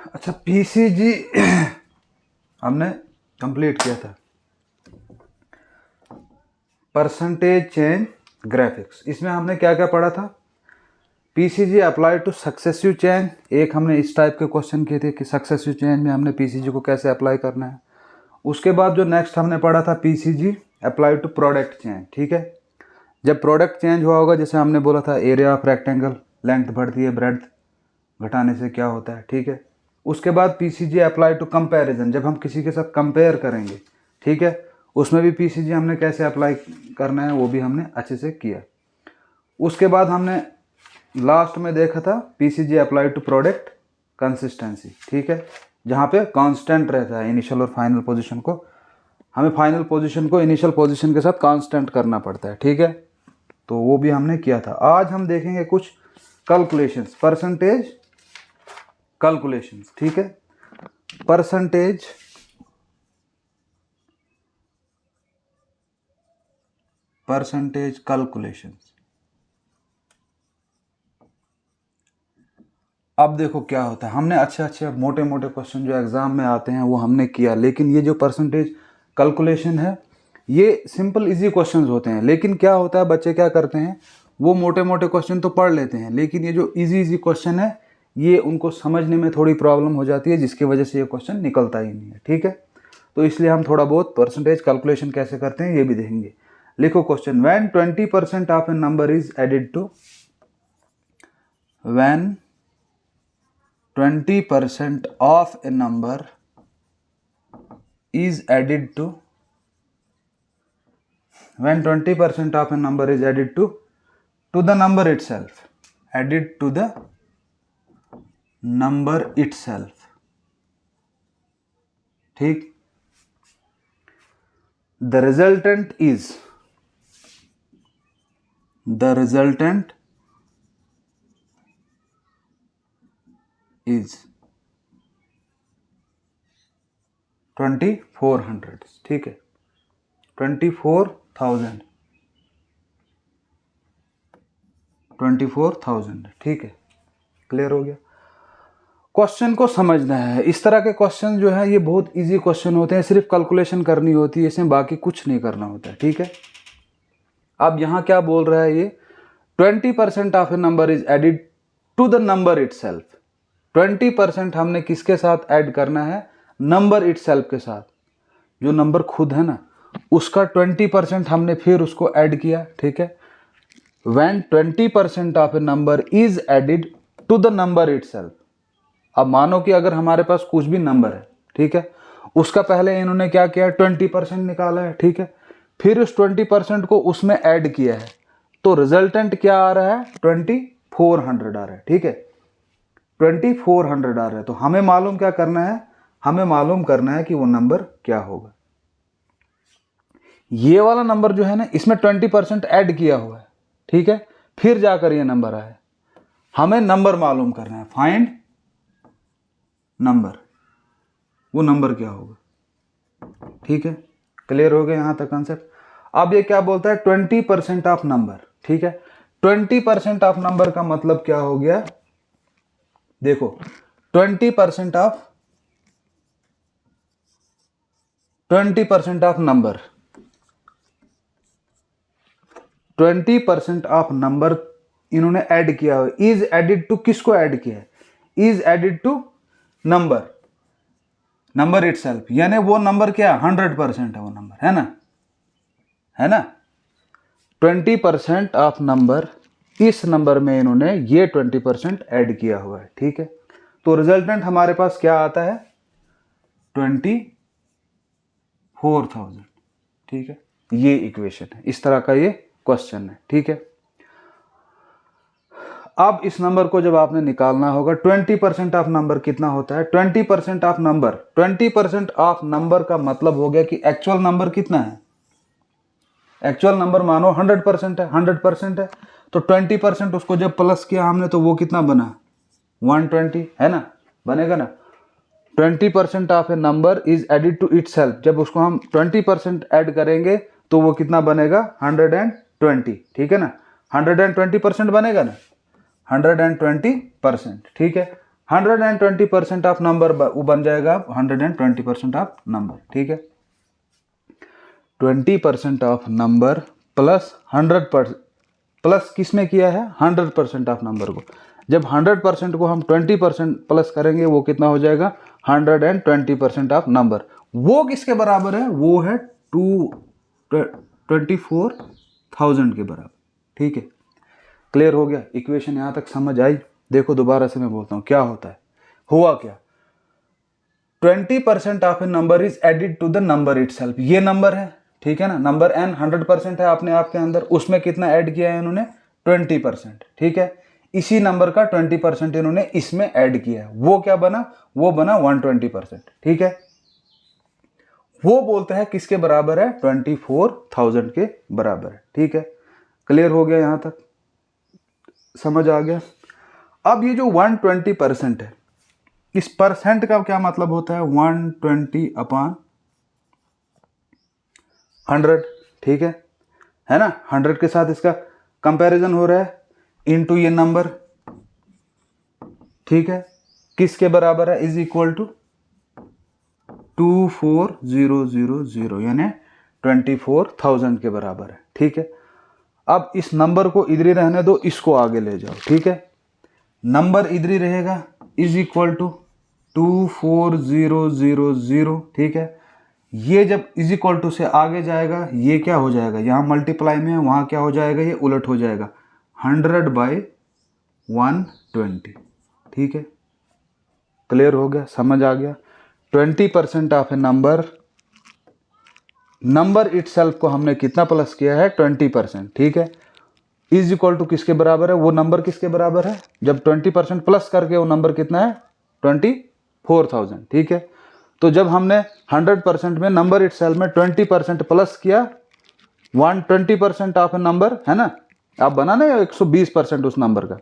अच्छा, पीसीजी हमने कंप्लीट किया था। परसेंटेज चेंज ग्राफिक्स, इसमें हमने क्या क्या पढ़ा था? PCG apply two successive change, एक हमने इस टाइप के क्वेश्चन किए थे कि सक्सेसिव चेंज में हमने पीसीजी को कैसे अप्लाई करना है। उसके बाद जो नेक्स्ट हमने पढ़ा था PCG apply to product change. ठीक है, जब प्रोडक्ट चेंज हुआ होगा, जैसे हमने बोला था एरिया ऑफ रेक्टेंगल, लेंथ बढ़ती है ब्रेड्थ घटाने से क्या होता है। ठीक है, उसके बाद पीसीजी अप्लाई टू कंपैरिजन, जब हम किसी के साथ कंपेयर करेंगे, ठीक है, उसमें भी पीसीजी हमने कैसे अप्लाई करना है वो भी हमने अच्छे से किया। उसके बाद हमने लास्ट में देखा था PCG apply to product consistency. ठीक है, जहाँ पे कांस्टेंट रहता है इनिशियल और फाइनल पोजीशन को, हमें फाइनल पोजीशन को इनिशियल पोजीशन के साथ कांस्टेंट करना पड़ता है। ठीक है, तो वो भी हमने किया था। आज हम देखेंगे कुछ कैलकुलेशंस, परसेंटेज कैलकुलेशंस। ठीक है, परसेंटेज कैलकुलेशंस। अब देखो क्या होता है, हमने अच्छे मोटे मोटे क्वेश्चन जो एग्जाम में आते हैं वो हमने किया, लेकिन ये जो परसेंटेज कैलकुलेशन है ये सिंपल इजी क्वेश्चंस होते हैं। लेकिन क्या होता है, बच्चे क्या करते हैं, वो मोटे मोटे क्वेश्चन तो पढ़ लेते हैं, लेकिन ये जो इजी क्वेश्चन है ये उनको समझने में थोड़ी प्रॉब्लम हो जाती है, जिसकी वजह से ये क्वेश्चन निकलता ही नहीं है। ठीक है, तो इसलिए हम थोड़ा बहुत परसेंटेज कैलकुलेशन कैसे करते हैं ये भी देखेंगे। लिखो question, when 20% of a number is added to, when 20% of a number is added to, when 20% of a number is added to the number itself, added to the number itself। ठीक, the resultant is 2400। ठीक है, 24,000। ठीक है, clear हो गया। Question को समझना है, इस तरह के क्वेश्चन जो है ये बहुत इजी क्वेश्चन होते हैं, सिर्फ कैलकुलेशन करनी होती है, इसमें बाकी कुछ नहीं करना होता है। ठीक है, अब यहाँ क्या बोल रहा है ये, 20% of a number is added to the number itself. 20% हमने किसके साथ ऐड करना है, नंबर इटसेल्फ के साथ, जो नंबर खुद है ना उसका 20% हमने फिर उसको ऐड किया। ठीक है, when 20% of a number is added to the number itself. अब मानो कि अगर हमारे पास कुछ भी नंबर है, ठीक है, उसका पहले इन्होंने क्या किया, 20% निकाला है। ठीक है, फिर उस 20% को उसमें ऐड किया है, तो रिजल्टेंट क्या आ रहा है, 2400 आ रहा है। ठीक है, 2400 आ रहा है। तो हमें मालूम क्या करना है, हमें मालूम करना है कि वो नंबर क्या होगा। ये वाला नंबर जो है ना इसमें 20% ऐड किया हुआ है। ठीक है, फिर जाकर ये नंबर आया, हमें नंबर मालूम करना है, फाइंड नंबर, वो नंबर क्या होगा। ठीक है, क्लियर हो गया यहां तक कंसेप्ट। अब ये क्या बोलता है, 20% ऑफ नंबर। ठीक है, 20% ऑफ नंबर का मतलब क्या हो गया, देखो 20% ऑफ नंबर, 20% ऑफ नंबर इन्होंने ऐड किया हुआ, इज एडिड टू, किसको ऐड किया है, is added to number itself, यानी वो नंबर क्या 100% है, वो नंबर है ना, है ना। 20% ऑफ नंबर, इस नंबर में इन्होंने ये 20% ऐड किया हुआ है। ठीक है, तो रिजल्टेंट हमारे पास क्या आता है, 24,000। ठीक है, ये इक्वेशन है, इस तरह का ये क्वेश्चन है। ठीक है, अब इस नंबर को जब आपने निकालना होगा, 20% ऑफ नंबर कितना होता है, 20% ऑफ नंबर, 20% ऑफ नंबर का मतलब हो गया कि एक्चुअल नंबर कितना है, एक्चुअल नंबर मानो 100% है, 100% है, तो 20% उसको जब प्लस किया हमने तो वो कितना बना, 120, है ना, बनेगा ना। 20% of a number is added to itself, जब उसको हम 20% ऐड करेंगे तो वो कितना बनेगा, 120। ठीक है ना, 120% बनेगा ना, 120%। ठीक है, 120% ऑफ नंबर वो बन जाएगा 120% ऑफ नंबर, ठीक है। 20% ऑफ नंबर प्लस 100%, प्लस किस में किया है 100% ऑफ नंबर को। जब 100% को हम 20% प्लस करेंगे वो कितना हो जाएगा 120% ऑफ नंबर। वो किसके बराबर है, वो है 24,000 के बराबर, ठीक है। क्लियर हो गया, इक्वेशन यहाँ तक समझ आई। देखो दोबारा से मैं बोलता हूँ क्या होता है, हुआ क्या, 20% of a number is added to the number itself. ये नंबर है, ठीक है ना, नंबर n 100% है अपने आप के अंदर, उसमें कितना ऐड किया है इन्होंने 20%, ठीक है। इसी नंबर का 20% इन्होंने इसमें ऐड किया है, वो क्या बना, वो बना 120%, ठीक है। वो बोलते हैं किसके बराबर है 24,000 के बराबर है, ठीक है। क्लियर हो गया, यहां तक समझ आ गया। अब ये जो 120% है, इस परसेंट का क्या मतलब होता है 120/100, ठीक है ना। 100 के साथ इसका कंपैरिजन हो रहा है इनटू ये नंबर, ठीक है, किसके बराबर है, इज इक्वल टू 24,000 यानी 24,000 के बराबर है, ठीक है। अब इस नंबर को इधर ही रहने दो, इसको आगे ले जाओ, ठीक है। नंबर इधर ही रहेगा, इज इक्वल टू 24,000, ठीक है। ये जब इज इक्वल टू से आगे जाएगा ये क्या हो जाएगा, यहाँ मल्टीप्लाई में है, वहाँ क्या हो जाएगा, ये उलट हो जाएगा 100/120, ठीक है। क्लियर हो गया, समझ आ गया। 20% of a number, number itself को हमने कितना प्लस किया है 20%, ठीक है। इज इक्वल टू किसके बराबर है, वो नंबर किसके बराबर है, जब 20% प्लस करके वो नंबर कितना है 24,000, ठीक है। तो जब हमने 100% में नंबर इटसेल्फ में 20% प्लस किया 120% ऑफ ए नंबर, है ना, आप बना ना 120% उस नंबर का,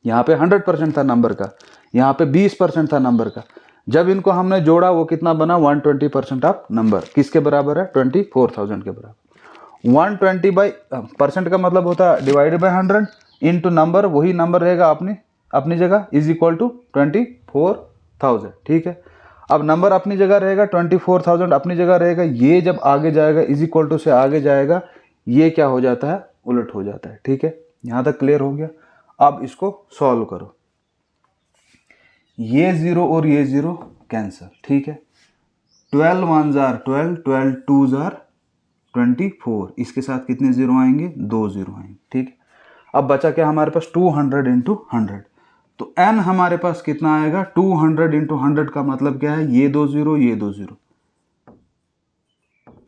यहाँ पे 100% था नंबर का, यहाँ पे 20% था नंबर का, जब इनको हमने जोड़ा वो कितना बना 120% ऑफ नंबर, किसके बराबर है 24,000 के बराबर। 120% का मतलब होता है डिवाइडेड बाई 100 इंटू नंबर, वही नंबर रहेगा अपनी जगह, इज इक्वल टू 24,000, ठीक है। अब नंबर अपनी जगह रहेगा, 24,000 अपनी जगह रहेगा, ये जब आगे जाएगा इज इक्वल टू से आगे जाएगा, ये क्या हो जाता है उलट हो जाता है, ठीक है। यहाँ तक क्लियर हो गया। अब इसको सॉल्व करो, ये 0 और ये 0 कैंसिल, ठीक है। 12 1 जार 12, 12 2 जार 24, इसके साथ कितने जीरो आएंगे, 2 जीरो आएंगे, ठीक है। अब बचा क्या हमारे पास 200 इंटू 100, तो n हमारे पास कितना आएगा 200 इंटू 100 का मतलब क्या है, ये 2 जीरो, ये 2 जीरो,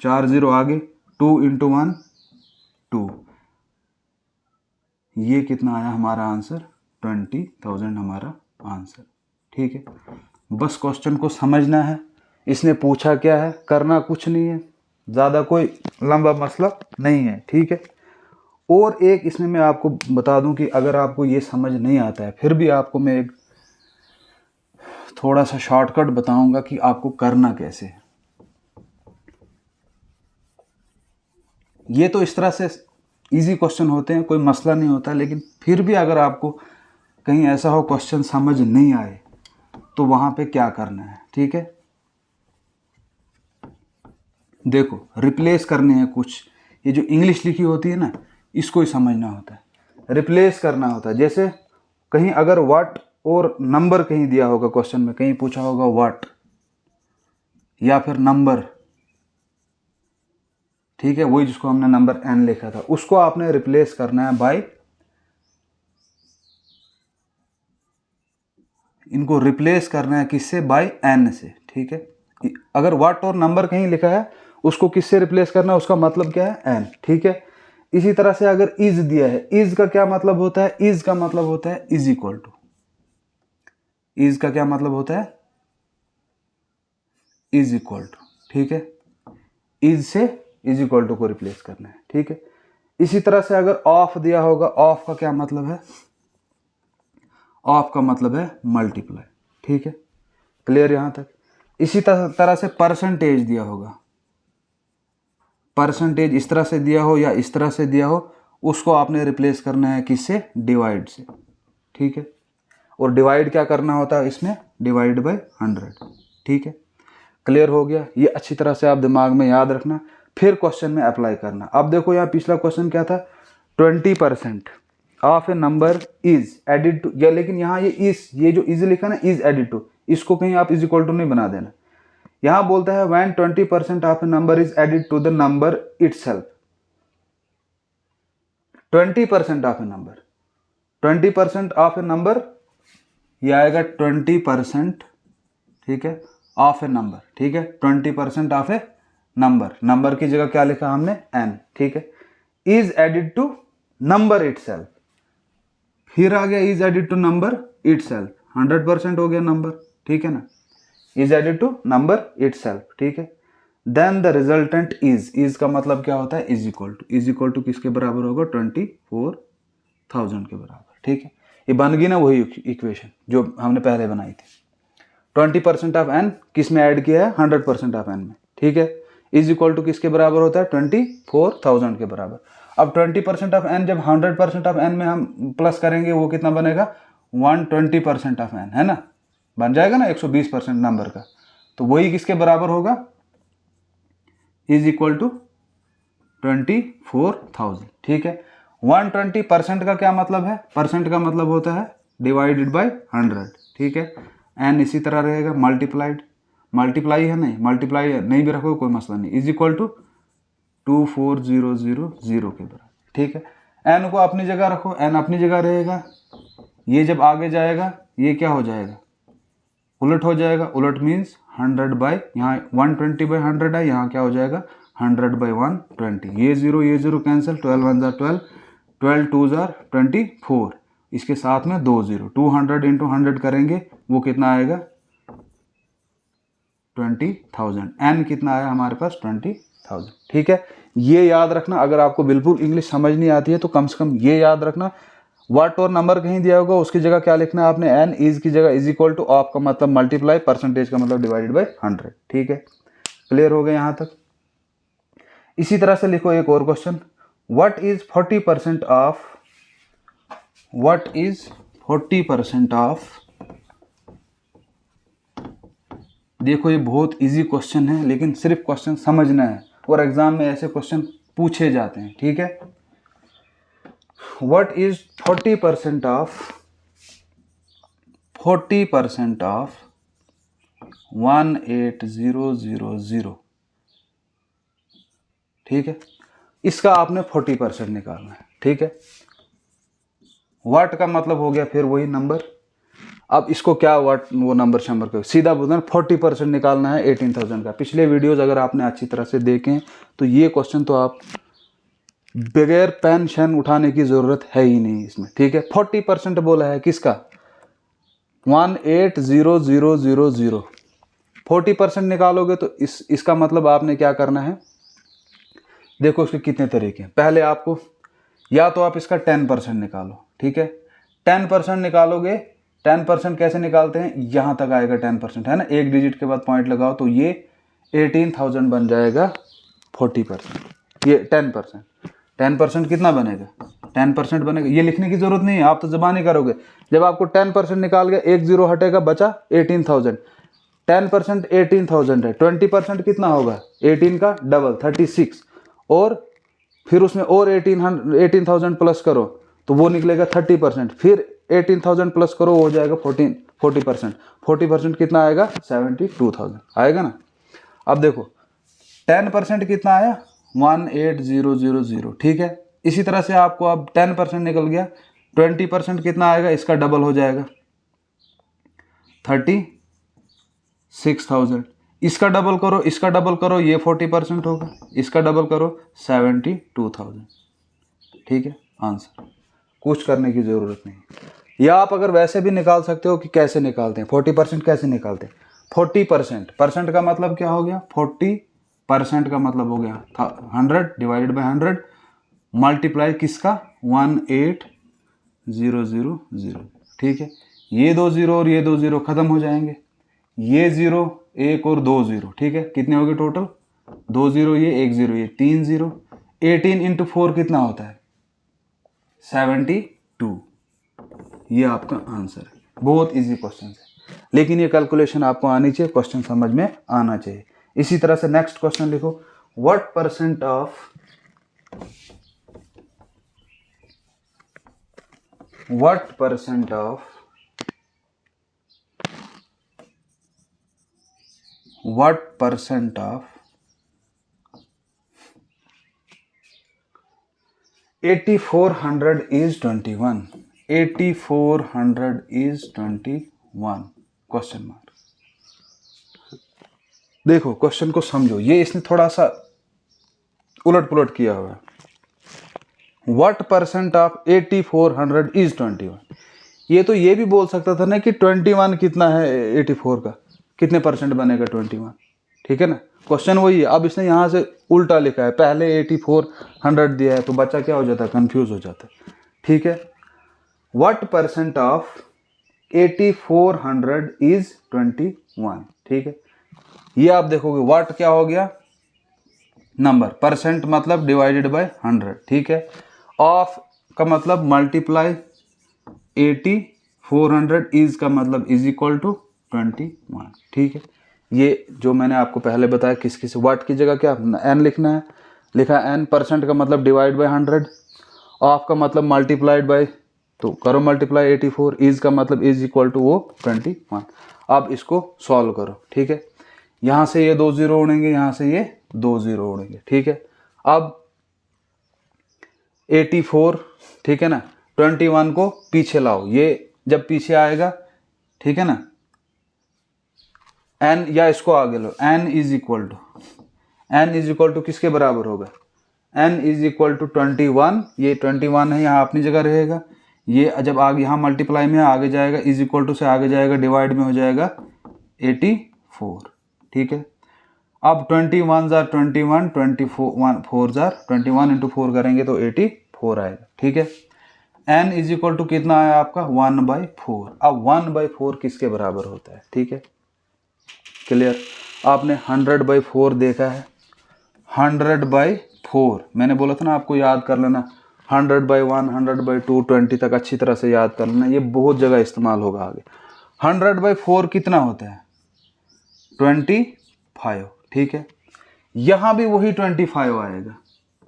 4 जीरो आगे, 2 इंटू 1 2, ये कितना आया हमारा आंसर 20,000 हमारा आंसर, ठीक है। बस क्वेश्चन को समझना है, इसने पूछा क्या है, करना कुछ नहीं है, ज़्यादा कोई लंबा मसला नहीं है, ठीक है। और एक इसमें मैं आपको बता दूं कि अगर आपको ये समझ नहीं आता है फिर भी आपको मैं एक थोड़ा सा शॉर्टकट बताऊंगा कि आपको करना कैसे है। ये तो इस तरह से इजी क्वेश्चन होते हैं, कोई मसला नहीं होता, लेकिन फिर भी अगर आपको कहीं ऐसा हो क्वेश्चन समझ नहीं आए तो वहां पे क्या करना है, ठीक है। देखो रिप्लेस करने हैं कुछ, ये जो इंग्लिश लिखी होती है ना इसको ही समझना होता है, रिप्लेस करना होता है। जैसे कहीं अगर व्हाट और नंबर कहीं दिया होगा क्वेश्चन में, कहीं पूछा होगा व्हाट या फिर नंबर, ठीक है, वही जिसको हमने नंबर n लिखा था, उसको आपने रिप्लेस करना है बाय, इनको रिप्लेस करना है किससे, बाय n से, ठीक है। अगर व्हाट और नंबर कहीं लिखा है उसको किससे रिप्लेस करना है, उसका मतलब क्या है n, ठीक है। इसी तरह से अगर इज दिया है, इज का क्या मतलब होता है, इज का मतलब होता है इज इक्वल टू, इज का क्या मतलब होता है इज इक्वल टू, ठीक है। इज से इज इक्वल टू को रिप्लेस करना है, ठीक है। इसी तरह से अगर ऑफ दिया होगा, ऑफ का क्या मतलब है, ऑफ का मतलब है मल्टीप्लाई, ठीक है। क्लियर यहां तक। इसी तरह से परसेंटेज दिया होगा, परसेंटेज इस तरह से दिया हो या इस तरह से दिया हो, उसको आपने रिप्लेस करना है किससे, डिवाइड से, ठीक है। और डिवाइड क्या करना होता है इसमें, डिवाइड बाय 100। ठीक है, क्लियर हो गया। ये अच्छी तरह से आप दिमाग में याद रखना, फिर क्वेश्चन में अप्लाई करना। अब देखो यहाँ पिछला क्वेश्चन क्या था, 20% of a number is added to, या लेकिन यहाँ ये जो इज लिखा ना, इज एडिड टू, इसको कहीं आप इज इक्वल टू नहीं बना देना। यहाँ बोलता है when 20% of a number is added to the number itself. 20% of a number, 20% of a number, ये आएगा 20%, ठीक है, ऑफ ए नंबर। ठीक है, 20% ऑफ ए नंबर, नंबर की जगह क्या लिखा हमने, n। ठीक है, is added to number itself, फिर आ गया is added to number itself, 100% हो गया नंबर। ठीक है ना, is added to number itself. ठीक है, देन द रिजल्टेंट इज का मतलब क्या होता है, इज इक्वल टू किसके बराबर होगा, 24,000 के बराबर। ठीक है, ये बन गई ना वही इक्वेशन जो हमने पहले बनाई थी। 20% ऑफ n किस में ऐड किया है, 100% ऑफ n में। ठीक है, इज इक्वल टू किसके बराबर होता है, 24,000 के बराबर। अब 20% ऑफ n जब 100% ऑफ n में हम प्लस करेंगे वो कितना बनेगा, 120% ऑफ n, है ना, बन जाएगा ना 120% नंबर का। तो वही किसके बराबर होगा, इज इक्वल टू 24,000। ठीक है, 120% का क्या मतलब है, परसेंट का मतलब होता है डिवाइडेड बाय 100। ठीक है, n इसी तरह रहेगा, मल्टीप्लाई है नहीं, मल्टीप्लाई नहीं भी रखो कोई मसला नहीं, इज इक्वल टू 24,000 के बराबर। ठीक है, n को अपनी जगह रखो, n अपनी जगह रहेगा, ये जब आगे जाएगा ये क्या हो जाएगा, उलट हो जाएगा। उलट मीन्स 100 बाई, यहाँ 120/100 है, यहाँ क्या हो जाएगा 100/120। ये जीरो कैंसिल, 12 1 12, 12 2 24, इसके साथ में 2 0, 200 इंटू 100 करेंगे वो कितना आएगा, 20,000। n कितना आया हमारे पास, 20,000। ठीक है, ये याद रखना। अगर आपको बिल्कुल इंग्लिश समझ नहीं आती है तो कम से कम ये याद रखना, व्हाट और नंबर कहीं दिया होगा उसकी जगह क्या लिखना है आपने, n, इज की जगह इज इक्वल टू, ऑफ का मतलब मल्टीप्लाई, परसेंटेज का मतलब डिवाइडेड बाय 100। ठीक है, क्लियर हो गया यहाँ तक। इसी तरह से लिखो एक और question, what is 40% of, what is 40% of, देखो ये बहुत इजी क्वेश्चन है लेकिन सिर्फ क्वेश्चन समझना है और एग्जाम में ऐसे क्वेश्चन पूछे जाते हैं। ठीक है, व्हाट इज 40% ऑफ 18,000। ठीक है, इसका आपने 40% निकालना है। ठीक है, वाट का मतलब हो गया फिर वही नंबर। अब इसको क्या वाट वो नंबर शंबर का सीधा बोलना, 40% निकालना है 18,000 का। पिछले वीडियोस अगर आपने अच्छी तरह से देखें तो ये क्वेश्चन तो आप बगैर पेन शेन उठाने की ज़रूरत है ही नहीं इसमें। ठीक है, 40% बोला है किसका, 18,000। 40% निकालोगे तो इसका मतलब आपने क्या करना है, देखो उसके कितने तरीके हैं। पहले आपको या तो आप इसका 10% निकालो। ठीक है, 10% निकालोगे, 10% कैसे निकालते हैं, यहाँ तक आएगा 10%, है ना, एक डिजिट के बाद पॉइंट लगाओ तो ये 18,000 बन जाएगा 40%। ये 10% कितना बनेगा, 10% बनेगा। ये लिखने की जरूरत नहीं है, आप तो ज़बानी करोगे। जब आपको 10% निकाल गया, एक जीरो हटेगा, बचा 18,000। 10% 18,000 है, 20% कितना होगा, 18 का डबल 36, और फिर उसमें और 18,000 प्लस करो तो वो निकलेगा 30%, फिर 18,000 प्लस करो वो हो जाएगा 40%। 40% कितना आएगा, 72,000 आएगा ना। अब देखो 10% कितना आया, 18,000। ठीक है, इसी तरह से आपको अब 10% निकल गया, 20% कितना आएगा, इसका डबल हो जाएगा 36,000। इसका डबल करो, इसका डबल करो, ये 40% होगा, इसका डबल करो 72,000। ठीक है, आंसर, कुछ करने की ज़रूरत नहीं। या आप अगर वैसे भी निकाल सकते हो कि कैसे निकालते हैं 40% कैसे निकालते हैं। 40% परसेंट का मतलब क्या हो गया, 40% का मतलब हो गया 100 डिवाइडेड बाई 100 मल्टीप्लाई किसका, 18,000। ठीक है, ये 2 0 और ये 2 0 ख़त्म हो जाएंगे, ये 0 एक और 2 0। ठीक है, कितने हो गए टोटल, 2 0, ये 1 0, ये 3 0। 18 इंटू 4 कितना होता है, 72। ये आपका आंसर है। बहुत इजी क्वेश्चन है, लेकिन ये कैलकुलेशन आपको आनी चाहिए, क्वेश्चन समझ में आना चाहिए। इसी तरह से नेक्स्ट क्वेश्चन लिखो, what percent of what percent of 8400 is 21? 8400 is 21 question mark. देखो क्वेश्चन को समझो, ये इसने थोड़ा सा उलट पुलट किया हुआ है। What percent of 8400 is 21? ये तो ये भी बोल सकता था ना कि 21 कितना है 84 का, कितने परसेंट बनेगा 21, ठीक है ना। क्वेश्चन वही है, अब इसने यहाँ से उल्टा लिखा है, पहले 8400 दिया है तो बच्चा क्या हो जाता है, कंफ्यूज हो जाता है, ठीक है। What percent of 8400 is 21, ठीक है। ये आप देखोगे व्हाट क्या हो गया, नंबर, परसेंट मतलब डिवाइडेड बाय 100, ठीक है। ऑफ का मतलब मल्टीप्लाई 8400 इज का मतलब इज इक्वल टू 21, ठीक है। ये जो मैंने आपको पहले बताया किस किस वाट की जगह क्या एन लिखना है, लिखा एन, परसेंट का मतलब डिवाइड बाय 100, ऑफ का मतलब मल्टीप्लाइड बाय, तो करो मल्टीप्लाई 84, इज का मतलब इज इक्वल टू वो 21। अब इसको सॉल्व करो, ठीक है। यहाँ से ये 2 0 उड़ेंगे, यहाँ से ये 2 0 उड़ेंगे, ठीक है। अब 84, ठीक है ना, 21 को पीछे लाओ, ये जब पीछे आएगा, ठीक है ना, n या इसको आगे लो, n इज इक्वल टू किसके बराबर होगा, n इज इक्वल टू 21, ये 21 है यहाँ अपनी जगह रहेगा, ये जब आगे यहाँ मल्टीप्लाई में आगे जाएगा, इज इक्वल टू से आगे जाएगा, डिवाइड में हो जाएगा 84, ठीक है। अब 21 जार 21, 4 जार 21 इंटू 4 करेंगे तो 84 आएगा, ठीक है। n इज इक्वल टू कितना आया आपका 1/4। अब 1/4 किसके बराबर होता है, ठीक है, क्लियर। आपने 100/4 देखा है, 100/4 मैंने बोला था ना आपको याद कर लेना, 100/1, 100/2, 20 तक अच्छी तरह से याद कर लेना, ये बहुत जगह इस्तेमाल होगा आगे। 100/4 कितना होता है 25, ठीक है। यहाँ भी वही 25 आएगा,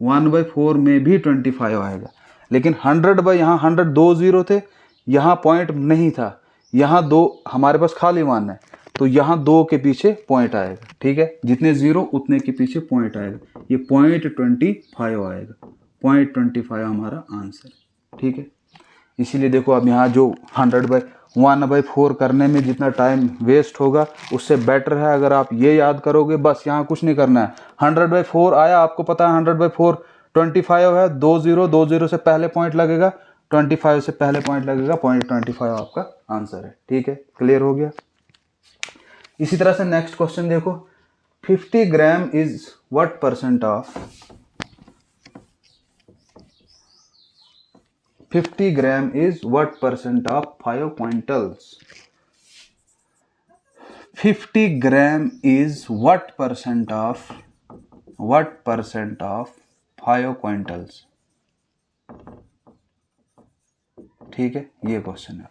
1/4 में भी 25 आएगा, लेकिन 100 यहाँ 100 2 0 थे, यहाँ पॉइंट नहीं था, यहाँ 2 हमारे पास खाली मान है, तो यहाँ 2 के पीछे पॉइंट आएगा, ठीक है। जितने 0 उतने के पीछे पॉइंट आएगा, ये 0.25 आएगा, 0.25 हमारा आंसर, ठीक है। इसीलिए देखो अब यहाँ जो 100/1/4 करने में जितना टाइम वेस्ट होगा, उससे बेटर है अगर आप ये याद करोगे, बस यहाँ कुछ नहीं करना है। 100/4 आया, आपको पता है 100/4 25 है, 2 0 से पहले पॉइंट लगेगा, 25 से पहले पॉइंट लगेगा, 0.25 आपका आंसर है, ठीक है। क्लियर हो गया। इसी तरह से नेक्स्ट क्वेश्चन देखो, 50 gram is what percent of 50 gram is what percent of 5 quintals? 50 gram is what percent of 5 quintals? ठीक है, ये क्वेश्चन है,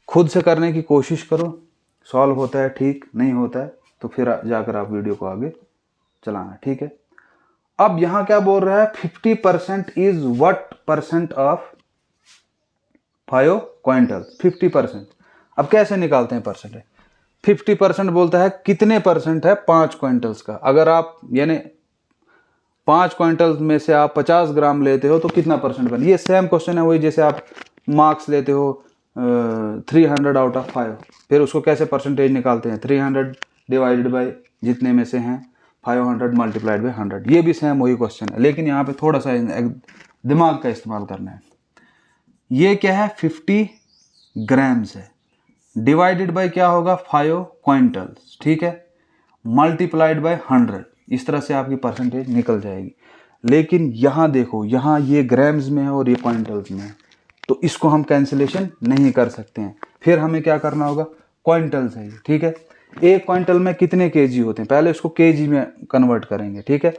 खुद से करने की कोशिश करो, सॉल्व होता है ठीक, नहीं होता है तो फिर जाकर आप वीडियो को आगे चलाना, ठीक है। अब यहां क्या बोल रहा है, 50% is what percent of 5 quintals, 50%। अब कैसे निकालते हैं परसेंटेज, 50% बोलता है कितने परसेंट है 5 क्विंटल्स का। अगर आप यानी 5 क्विंटल्स में से आप 50 ग्राम लेते हो तो कितना परसेंट बने, ये सेम क्वेश्चन है, वही जैसे आप मार्क्स लेते हो 300 आउट ऑफ 5, फिर उसको कैसे परसेंटेज निकालते हैं, 300 डिवाइडेड बाय जितने में से हैं 500 मल्टीप्लाइड बाय 100, ये भी सेम वही क्वेश्चन है, लेकिन यहाँ पे थोड़ा सा दिमाग का इस्तेमाल करना है। ये क्या है 50 ग्राम्स है, डिवाइडेड बाय क्या होगा 5 क्विंटल्स, ठीक है, मल्टीप्लाइड बाय 100, इस तरह से आपकी परसेंटेज निकल जाएगी। लेकिन यहाँ देखो, यहाँ ये ग्राम्स में है और ये क्विंटल्स में है, तो इसको हम कैंसिलेशन नहीं कर सकते हैं, फिर हमें क्या करना होगा, क्विंटल्स है ये, ठीक है। एक क्विंटल में कितने केजी होते हैं, पहले इसको केजी में कन्वर्ट करेंगे, ठीक है,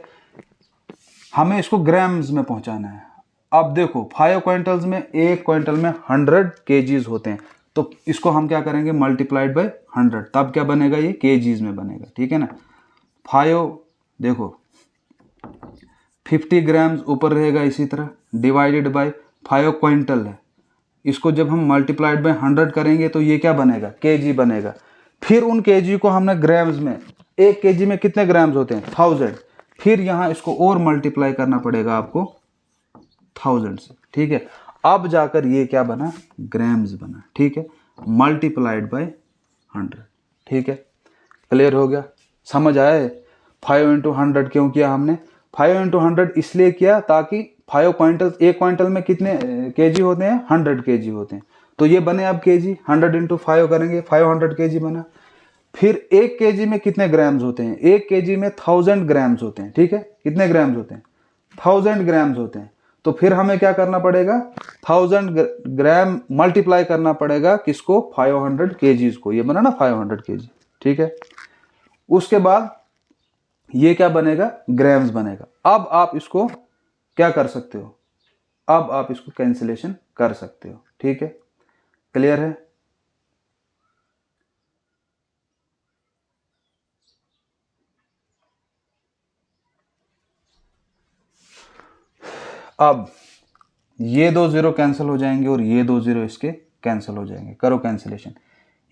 हमें इसको ग्राम्स में पहुंचाना है। अब देखो 5 क्विंटल्स में, एक क्विंटल में 100 केजीज होते हैं, तो इसको हम क्या करेंगे, मल्टीप्लाइड बाय 100, तब क्या बनेगा, ये केजीज में बनेगा, ठीक है ना। 5 देखो 50 ग्राम्स ऊपर रहेगा, इसी तरह डिवाइडेड बाय 5 क्विंटल है, इसको जब हम मल्टीप्लाइड बाय 100 करेंगे तो ये क्या बनेगा, केजी बनेगा। फिर उन केजी को हमने ग्राम्स में, 1 केजी में कितने ग्राम्स होते हैं, 1000, फिर यहाँ इसको और मल्टीप्लाई करना पड़ेगा आपको 1000 से, ठीक है। अब जाकर ये क्या बना, ग्राम्स बना, ठीक है, मल्टीप्लाइड बाय 100, ठीक है। क्लियर हो गया, समझ आया। 5 × 100 क्यों किया हमने, 5 × 100 इसलिए किया ताकि 5 क्विंटल, 1 क्विंटल में कितने केजी होते हैं, 100 केजी होते हैं, तो ये बने अब केजी, 100 × 5 करेंगे, 500 केजी बना। फिर 1 केजी में कितने ग्राम्स होते हैं, 1 केजी में 1000 ग्राम्स होते हैं, ठीक है, कितने ग्राम्स होते हैं, 1000 ग्राम्स होते हैं। तो फिर हमें क्या करना पड़ेगा, 1000 ग्राम मल्टीप्लाई करना पड़ेगा किसको, 500 केजीज को, ये बना ना 500 केजी, ठीक है। उसके बाद ये क्या बनेगा, ग्राम्स बनेगा। अब आप इसको क्या कर सकते हो, अब आप इसको कैंसिलेशन कर सकते हो, ठीक है। क्लियर है। अब ये 2 0 कैंसिल हो जाएंगे और ये 2 0 इसके कैंसिल हो जाएंगे, करो कैंसिलेशन,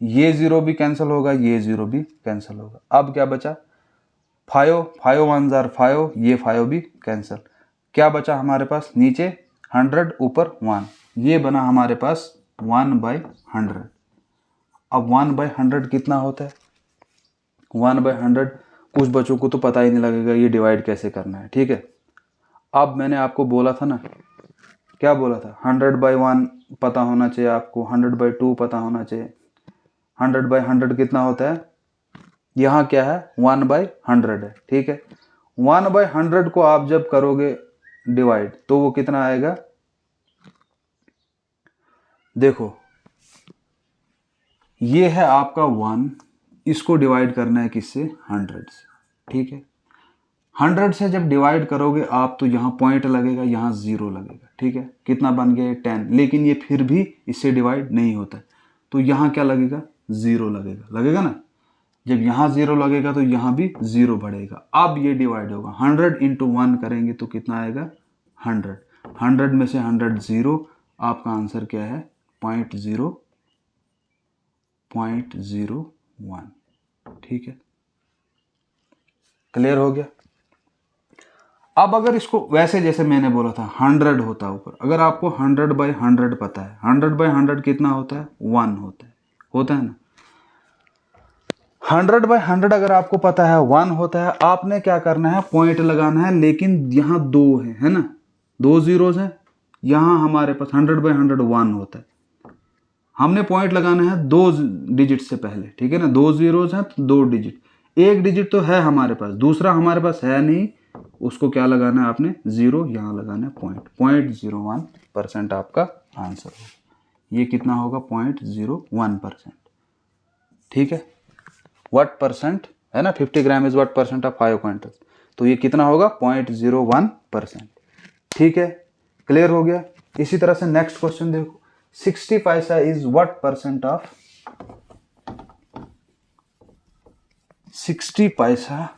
ये 0 भी कैंसिल होगा, ये 0 भी कैंसिल होगा। अब क्या बचा, 5 5 1 जार 5, ये 5 भी कैंसिल, क्या बचा हमारे पास, नीचे 100 ऊपर 1, ये बना हमारे पास 1/100। अब 1/100 कितना होता है, 1/100 कुछ बच्चों को तो पता ही नहीं लगेगा ये डिवाइड कैसे करना है, ठीक है। अब मैंने आपको बोला था ना, क्या बोला था, 100/1 पता होना चाहिए आपको, 100/2 पता होना चाहिए, 100/100 कितना होता है, यहाँ क्या है 1/100 है, ठीक है। 1/100 को आप जब करोगे डिवाइड तो वो कितना आएगा, देखो ये है आपका 1, इसको डिवाइड करना है किससे, 100 से, ठीक है। 100 से जब डिवाइड करोगे आप तो यहाँ पॉइंट लगेगा, यहाँ 0 लगेगा, ठीक है। कितना बन गया 10, लेकिन ये फिर भी इससे डिवाइड नहीं होता है, तो यहाँ क्या लगेगा, 0 लगेगा, लगेगा ना। जब यहाँ 0 लगेगा तो यहाँ भी 0 बढ़ेगा। अब ये डिवाइड होगा, 100 × 1 करेंगे तो कितना आएगा, 100, 100 में से 100 0, आपका आंसर क्या है, 0.01, ठीक है। क्लियर हो गया। अब अगर इसको वैसे जैसे मैंने बोला था 100 होता है ऊपर, अगर आपको 100/100 पता है, 100/100 कितना होता है, 1 होता है ना। 100/100 अगर आपको पता है 1 होता है, आपने क्या करना है, पॉइंट लगाना है, लेकिन यहाँ 2 है ना, 2 zeros है, यहाँ हमारे पास 100/100 1 होता है, हमने पॉइंट लगाना है 2 डिजिट से पहले, ठीक है ना, 2 zeros हैं तो 2 डिजिट, 1 डिजिट तो है हमारे पास, दूसरा हमारे पास है नहीं, उसको क्या लगाना है आपने, 0, यहाँ लगाना है 0.01% आपका आंसर होगा। ये कितना होगा, 0.01%, ठीक है। व्हाट परसेंट है ना, 50 gram is what percent of 5 quintal, तो ये कितना होगा, 0.01%, ठीक है। क्लियर हो गया। इसी तरह से नेक्स्ट क्वेश्चन देखो, 60 पैसा इज व्हाट परसेंट ऑफ, 60 पैसा,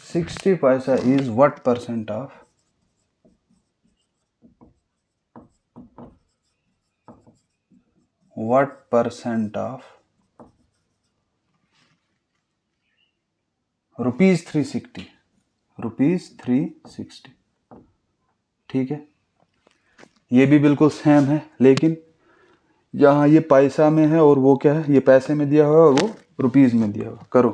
60 पैसा is what percent of, what percent of rupees 360, rupees 360, ठीक है। ये भी बिल्कुल सेम है, लेकिन यहाँ ये पैसा में है और वो क्या है, ये पैसे में दिया हुआ है और वो रुपीज में दिया हुआ। करो,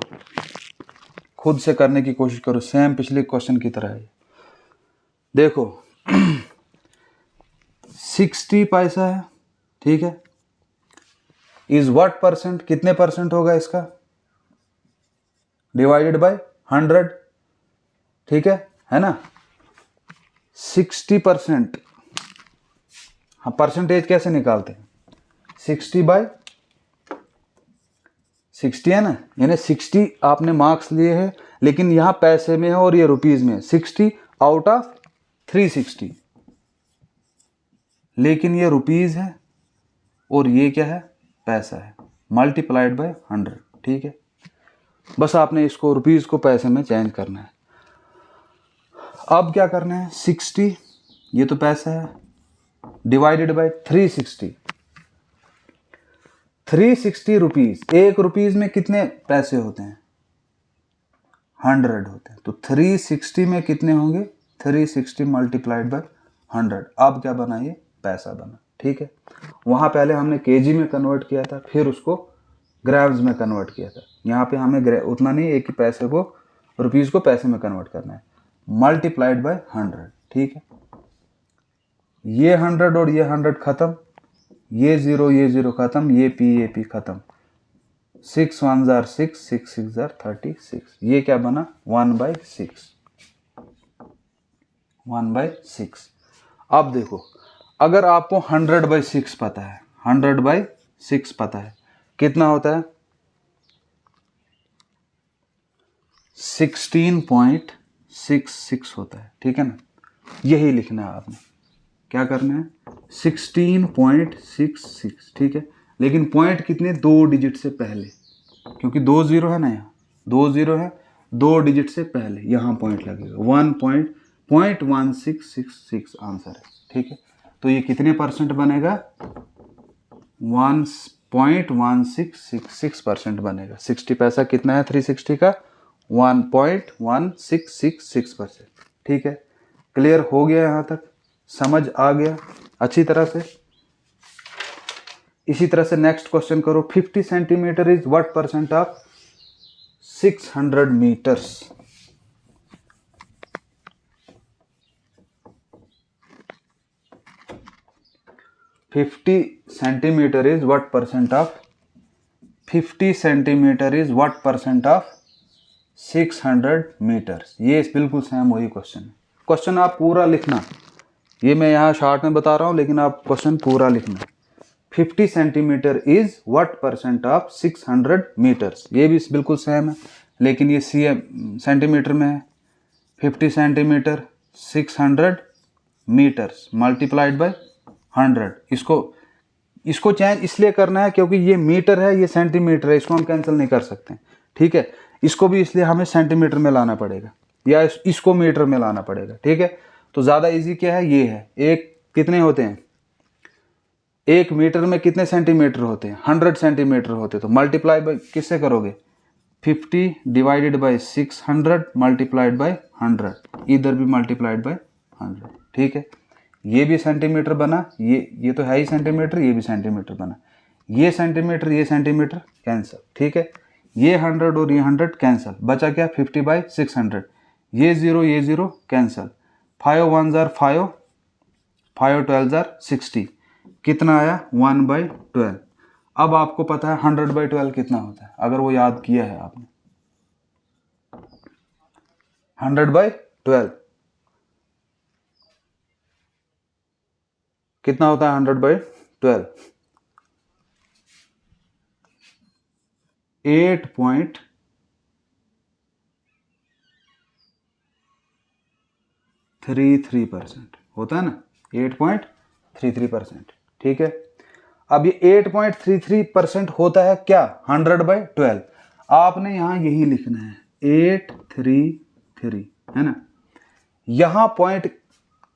खुद से करने की कोशिश करो, सेम पिछले क्वेश्चन की तरह है। देखो 60 पैसा है, ठीक है, इज व्हाट परसेंट, कितने परसेंट होगा इसका, डिवाइडेड बाय 100, ठीक है ना। 60%, हाँ परसेंटेज कैसे निकालते हैं, 60/60 है ना, यानी 60 आपने मार्क्स लिए हैं, लेकिन यहाँ पैसे में है और ये रुपीज में है, 60 आउट ऑफ 360, लेकिन ये रुपीज़ है और ये क्या है, पैसा है, मल्टीप्लाइड बाय 100। ठीक है, बस आपने इसको रुपीज़ को पैसे में चेंज करना है। अब क्या करना है, 60 ये तो पैसा है, डिवाइडेड बाय 360। 360 रुपीज़, एक रुपीज़ में कितने पैसे होते हैं, 100 होते हैं। तो 360 में कितने होंगे, 360 मल्टीप्लाइड बाय 100। अब क्या बना, ये पैसा बना। ठीक है, वहाँ पहले हमने केजी में कन्वर्ट किया था, फिर उसको ग्राम्स में कन्वर्ट किया था। यहाँ पे हमें उतना नहीं, एक ही पैसे को, रुपीज़ को पैसे में कन्वर्ट करना है, मल्टीप्लाइड बाय 100। ठीक है, ये 100 और ये 100 खत्म, ये ज़ीरो खत्म, ये पी खत्म, 6 1 जार 6, 6 6 जार 36। ये क्या बना, 1/6, 1/6। अब देखो, अगर आपको 100/6 पता है, 100/6 पता है, कितना होता है, 16.66 होता है। ठीक है ना, यही लिखना है आपने, क्या करना है, 16.66। ठीक है, लेकिन पॉइंट कितने, 2 डिजिट से पहले, क्योंकि 2 0 है ना, यहाँ 2 0 है, 2 डिजिट से पहले यहाँ पॉइंट लगेगा, 1.1666 आंसर है। ठीक है, तो ये कितने परसेंट बनेगा, 1.1666% बनेगा। 60 पैसा कितना है 360 का, 1.1666%। ठीक है, क्लियर हो गया, यहाँ तक समझ आ गया अच्छी तरह से। इसी तरह से नेक्स्ट क्वेश्चन करो, 50 centimetre is what percent of 600 metres. 50 centimetre is what percent of 50 centimetre is what percent of 600 metres. ये बिल्कुल सेम वही क्वेश्चन है। क्वेश्चन आप पूरा लिखना, ये मैं यहाँ शॉर्ट में बता रहा हूँ, लेकिन आप क्वेश्चन पूरा लिखना। 50 centimetre is what percent of 600 metres. ये भी बिल्कुल सेम है, लेकिन ये सेंटीमीटर में है। 50 सेंटीमीटर 600 मीटर्स मल्टीप्लाइड बाय 100। इसको चेंज इसलिए करना है क्योंकि ये मीटर है, ये सेंटीमीटर है, इसको हम कैंसिल नहीं कर सकते। ठीक है, इसको भी इसलिए हमें सेंटीमीटर में लाना पड़ेगा, या इसको मीटर में लाना पड़ेगा। ठीक है, तो ज़्यादा इजी क्या है, ये है। एक कितने होते हैं, एक मीटर में कितने सेंटीमीटर होते हैं, 100 सेंटीमीटर होते हैं। तो मल्टीप्लाई बाय किससे करोगे, 50 डिवाइडेड बाय 600 मल्टीप्लाइड बाय 100, इधर भी मल्टीप्लाइड बाय 100। ठीक है, ये भी सेंटीमीटर बना, ये तो है ही सेंटीमीटर, ये भी सेंटीमीटर बना, ये सेंटीमीटर कैंसिल। ठीक है, ये 100 और ये 100 कैंसिल, बचा क्या 50/600। ये ज़ीरो कैंसिल, 5 1 जार 5, 5 12 जार 60, कितना आया 1/12। अब आपको पता है 100/12 कितना होता है, अगर वो याद किया है आपने। 100/12 कितना होता है, 100/12 8.33% होता है ना, 8.33%। ठीक है, अब ये 8.33% होता है क्या, 100/12। आपने यहाँ यही लिखना है 833, है ना। यहाँ पॉइंट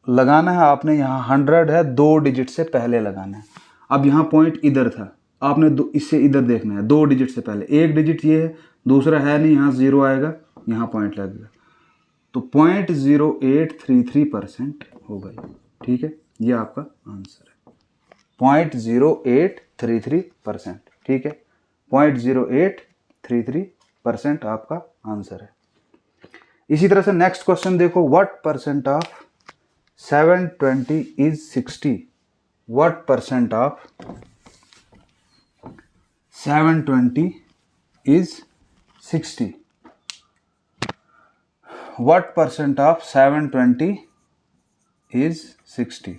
लगाना है आपने, यहाँ 100 है, 2 डिजिट से पहले लगाना है। अब यहाँ पॉइंट इधर था, आपने इससे इधर देखना है, 2 डिजिट से पहले। एक डिजिट ये है, दूसरा है नहीं, यहाँ 0 आएगा, यहाँ पॉइंट लगेगा, तो 0.0833% होगा ये। ठीक है, ये आपका आंसर है 0.0833%। ठीक है, 0.0833% आपका आंसर है। इसी तरह से नेक्स्ट क्वेश्चन देखो, what percent of 720 is 60। What percent of 720 is 60। What percent of 720 is 60।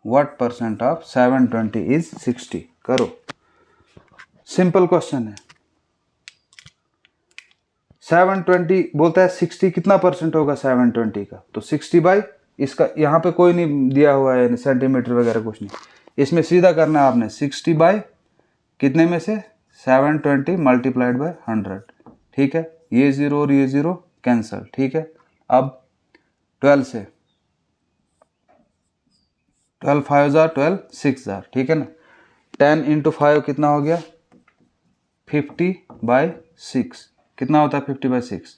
What percent of 720 is 60। करो, सिंपल क्वेश्चन है। 720 बोलता है 60 कितना परसेंट होगा 720 का, तो 60/60 इसका यहाँ पे कोई नहीं दिया हुआ है सेंटीमीटर वगैरह कुछ नहीं, इसमें सीधा करना है आपने 60 बाय कितने में से 720 मल्टीप्लाइड बाय 100, ठीक है। ये 0 और ये 0 कैंसिल, ठीक है। अब 12 से 12 5 जार 12 6 जार, ठीक है ना। 10 इंटू 5 कितना हो गया 50 बाय 6, कितना होता है 50 बाय 6,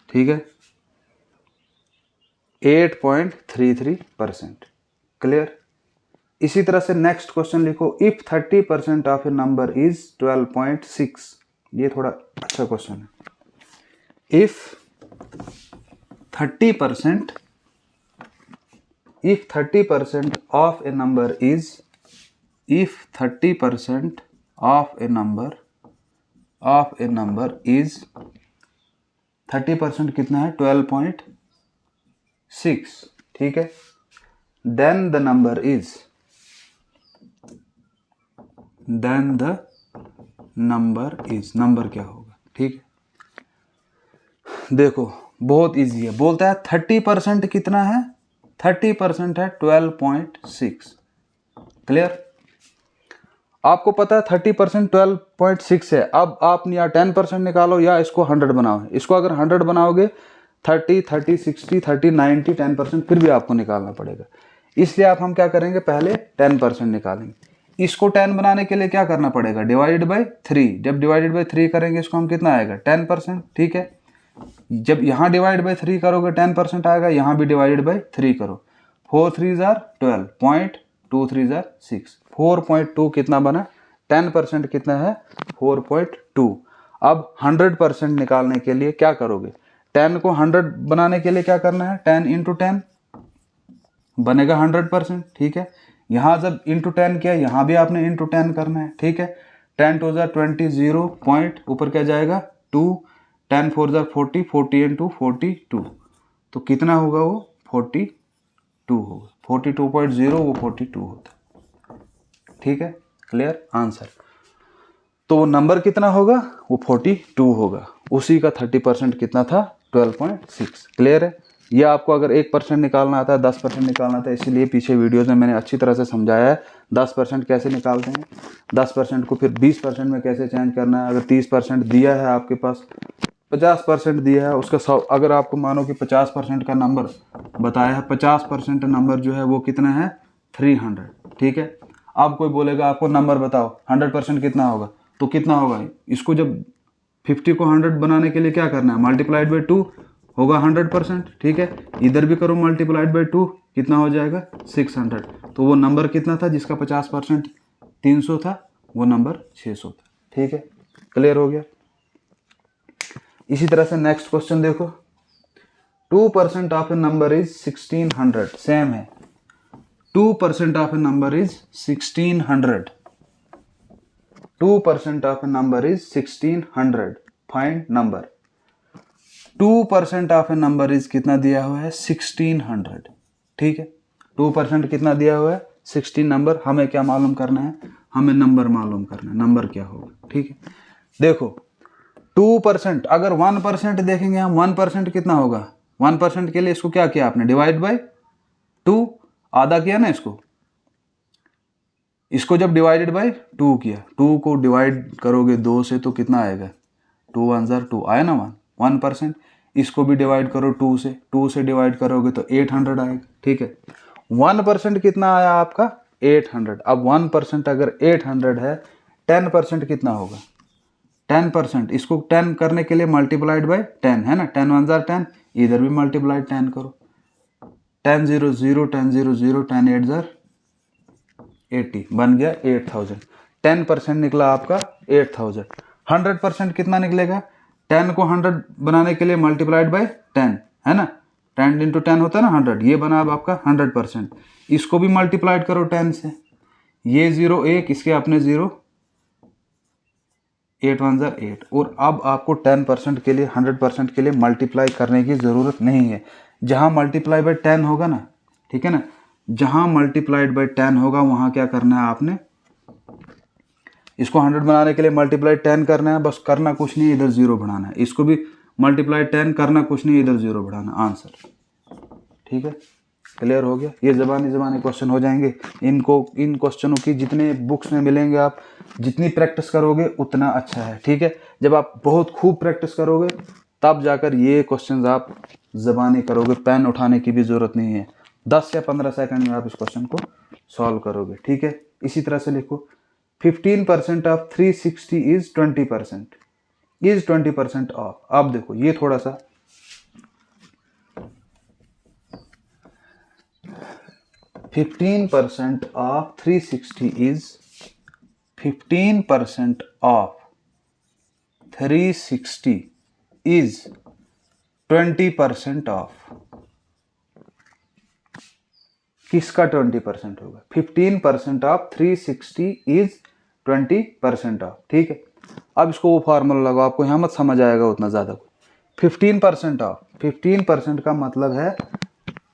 ठीक है 8.33%, क्लियर। इसी तरह से नेक्स्ट क्वेश्चन लिखो, if 30% of a number is 12.6, ये थोड़ा अच्छा क्वेश्चन है। If 30% of a number is, if 30% of a number is 30% कितना है 12.6, ठीक है। then the number is, number क्या होगा, ठीक है। देखो बहुत इजी है, बोलता है 30% कितना है, 30% है 12.6, क्लियर। आपको पता है 30% 12.6 है। अब आप या 10% निकालो या इसको 100 बनाओ। इसको अगर 100 बनाओगे 30, 30, 60, 30, 90, 10% फिर भी आपको निकालना पड़ेगा। इसलिए आप हम क्या करेंगे, पहले 10% निकालेंगे। इसको 10 बनाने के लिए क्या करना पड़ेगा, डिवाइडेड बाई 3। जब डिवाइडेड बाई 3 करेंगे इसको हम कितना आएगा 10%, ठीक है। जब यहाँ डिवाइड बाई 3 करोगे 10% आएगा, यहाँ भी डिवाइडेड बाई 3 करो। 4 3 जार 12, 0.2 3 जार 6, 4.2 कितना बना, 10% कितना है 4.2। अब 100% निकालने के लिए क्या करोगे, 10 को 100 बनाने के लिए क्या करना है, 10 इंटू 10 बनेगा 100%, ठीक है। यहाँ जब इंटू 10 किया, यहाँ भी आपने इंटू 10 करना है, ठीक है। 10 2 जार 20, 0 पॉइंट ऊपर क्या जाएगा 2, 10 4 जार 40, 40 इंटू 42, तो कितना होगा वो 42 होगा, 42.0 वो 42 होता है, ठीक है, क्लियर आंसर। तो वो नंबर कितना होगा, वो 42 होगा। उसी का 30% कितना था 12.6, क्लियर है। ये आपको अगर 1% निकालना आता है, 10% निकालना आता है, इसीलिए पीछे वीडियोज़ में मैंने अच्छी तरह से समझाया है 10% कैसे निकालते हैं, 10% को फिर 20% में कैसे चेंज करना है। अगर 30% दिया है आपके पास, 50% दिया है, उसका 100, अगर आपको मानो कि 50% का नंबर बताया है, 50% नंबर जो है वो कितना है 300, ठीक है। अब कोई बोलेगा आपको नंबर बताओ 100% कितना होगा, तो कितना होगा, इसको जब 50 को 100 बनाने के लिए क्या करना है, मल्टीप्लाइड बाई 2 होगा 100%, ठीक है। इधर भी करो मल्टीप्लाइड बाई 2, कितना हो जाएगा 600। तो वो नंबर कितना था जिसका 50% 300 था, वो नंबर 600 था, ठीक है, क्लियर हो गया। इसी तरह से नेक्स्ट क्वेश्चन देखो, 2% of a number is 1600, same है। 2% of a number is 1600, 2% of a number is 1600, find number. 2% of a number is कितना दिया हुआ है 1600, ठीक है। 2% कितना दिया हुआ है 16 नंबर, हमें क्या मालूम करना है, हमें नंबर मालूम करना है, नंबर क्या होगा, ठीक है। देखो 2%, अगर 1% देखेंगे हम, 1% कितना होगा, 1% के लिए इसको क्या किया आपने, डिवाइड बाय 2, आधा किया ना इसको जब डिवाइडेड बाय 2 किया, 2 को डिवाइड करोगे 2 से तो कितना आएगा 2 1 जार 2 आया ना 1%। इसको भी डिवाइड करो 2 से डिवाइड करोगे तो 800 आएगा, ठीक है। 1% कितना आया आपका 800। अब 1% अगर 800 है, 10% कितना होगा 10%, इसको 10 करने के लिए मल्टीप्लाइड बाय 10 है ना, 10 1 जार 10, इधर भी मल्टीप्लाइड 10 करो, 10 0 0, 10 0 0, 10 8 जार 80, बन गया 8000। 10% निकला आपका 8000। 100% कितना निकलेगा, 10 को 100 बनाने के लिए मल्टीप्लाइड बाय 10 है ना, 10 इंटू 10 होता है ना 100, ये बना अब आपका 100%। इसको भी मल्टीप्लाइड करो 10 से, ये 0 1, इसके अपने 0, 8 1 जार 8। और अब आपको 10% के लिए 100% के लिए मल्टीप्लाई करने की ज़रूरत नहीं है। जहाँ मल्टीप्लाई बाय 10 होगा ना, ठीक है ना, जहाँ मल्टीप्लाइड बाय 10 होगा वहाँ क्या करना है आपने, इसको 100 बनाने के लिए मल्टीप्लाई 10 करना है, बस करना कुछ नहीं, इधर 0 बढ़ाना है। इसको भी मल्टीप्लाई 10 करना कुछ नहीं, इधर 0 बढ़ाना, आंसर। ठीक है, क्लियर हो गया। ये ज़बानी क्वेश्चन हो जाएंगे। इन क्वेश्चनों की जितने बुक्स में मिलेंगे, आप जितनी प्रैक्टिस करोगे उतना अच्छा है। ठीक है, जब आप बहुत खूब प्रैक्टिस करोगे तब जाकर ये क्वेश्चन आप ज़बानी करोगे, पेन उठाने की भी ज़रूरत नहीं है। 10 या 15 सेकंड में आप इस क्वेश्चन को सॉल्व करोगे। ठीक है, इसी तरह से लिखो 15% ऑफ 360 इज 20%, इज 20% ऑफ। अब देखो ये थोड़ा सा 15% of 360 is 15% of 360 is 20% of. किसका 20% होगा? 15% ऑफ 360 इज 20% ऑफ। ठीक है, अब इसको वो फार्मूला लगाओ, आपको यहाँ मत समझ आएगा उतना ज़्यादा। 15% ऑफ, 15% का मतलब है,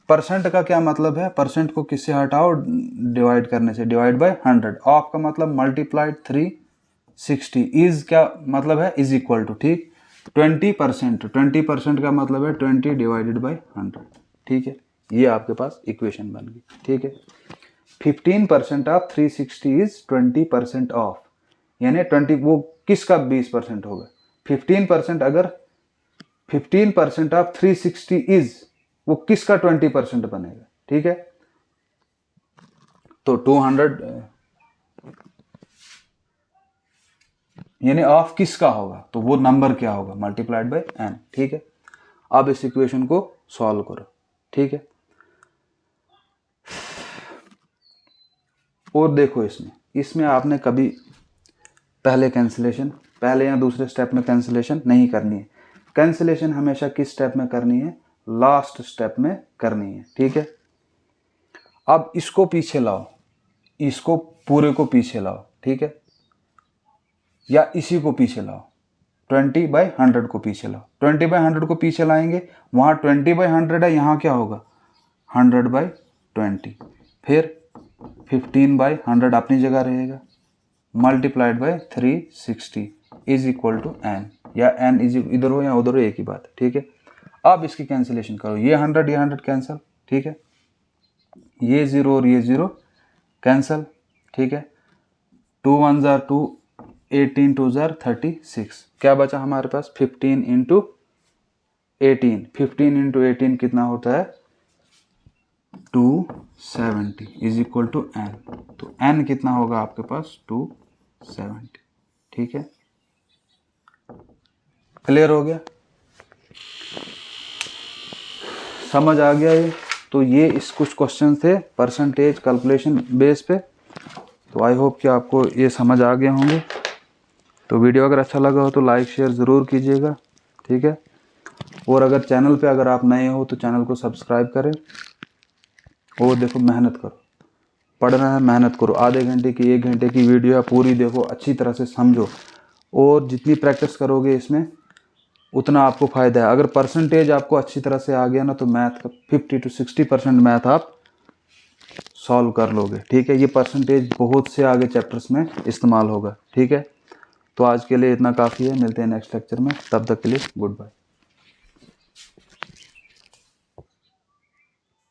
परसेंट का क्या मतलब है? परसेंट को किससे हटाओ? डिवाइड करने से, डिवाइड बाय 100। ऑफ का मतलब मल्टीप्लाइड 360। इज क्या मतलब है? इज इक्वल टू, ठीक, 20%। 20% का मतलब है 20 डिवाइडेड बाय 100। ठीक है, ये आपके पास इक्वेशन बन गई। ठीक है, 15% ऑफ 360 इज 20% ऑफ, यानी 20 वो किसका 20% होगा? 15%। अगर 15% ऑफ 360 इज, वो किसका 20% बनेगा? ठीक है, तो 200 यानी ऑफ किसका होगा? तो वो नंबर क्या होगा? Multiplied by n। ठीक है, अब इस इक्वेशन को सॉल्व करो। ठीक है, और देखो इसमें आपने कभी पहले या दूसरे स्टेप में कैंसिलेशन नहीं करनी है। कैंसिलेशन हमेशा किस स्टेप में करनी है? लास्ट स्टेप में करनी है। ठीक है, अब इसको पीछे लाओ, इसको पूरे को पीछे लाओ। ठीक है, या इसी को पीछे लाओ, 20/100 को पीछे लाओ। 20/100 को पीछे लाएंगे, वहाँ 20/100 है, यहाँ क्या होगा? 100/20। फिर 15/100 अपनी जगह रहेगा, multiplied by 360 is equal to n, या n इज इधर हो या उधर हो, एक ही बात है। ठीक है, अब इसकी कैंसिलेशन करो, ये 100 कैंसिल। ठीक है, ये 0 और ये 0 कैंसिल। ठीक है, 2 1 जार 2, 18 2 जार 36। क्या बचा हमारे पास? 15 इंटू 18। 15 इंटू 18 कितना होता है? 270 इज इक्वल टू n। तो n कितना होगा आपके पास? 270। ठीक है, क्लियर हो गया? समझ आ गया ये? तो ये इस कुछ क्वेश्चन थे परसेंटेज कैलकुलेशन बेस पे। तो आई होप कि आपको ये समझ आ गए होंगे। तो वीडियो अगर अच्छा लगा हो तो लाइक शेयर ज़रूर कीजिएगा। ठीक है, और अगर चैनल पे अगर आप नए हो तो चैनल को सब्सक्राइब करें। और देखो, मेहनत करो, पढ़ना है, मेहनत करो। आधे घंटे की 1 घंटे की वीडियो है, पूरी देखो, अच्छी तरह से समझो, और जितनी प्रैक्टिस करोगे इसमें उतना आपको फ़ायदा है। अगर परसेंटेज आपको अच्छी तरह से आ गया ना, तो मैथ का 50 to 60% मैथ आप सॉल्व कर लोगे। ठीक है, ये परसेंटेज बहुत से आगे चैप्टर्स में इस्तेमाल होगा। ठीक है, तो आज के लिए इतना काफ़ी है। मिलते हैं नेक्स्ट लेक्चर में, तब तक के लिए गुड बाय।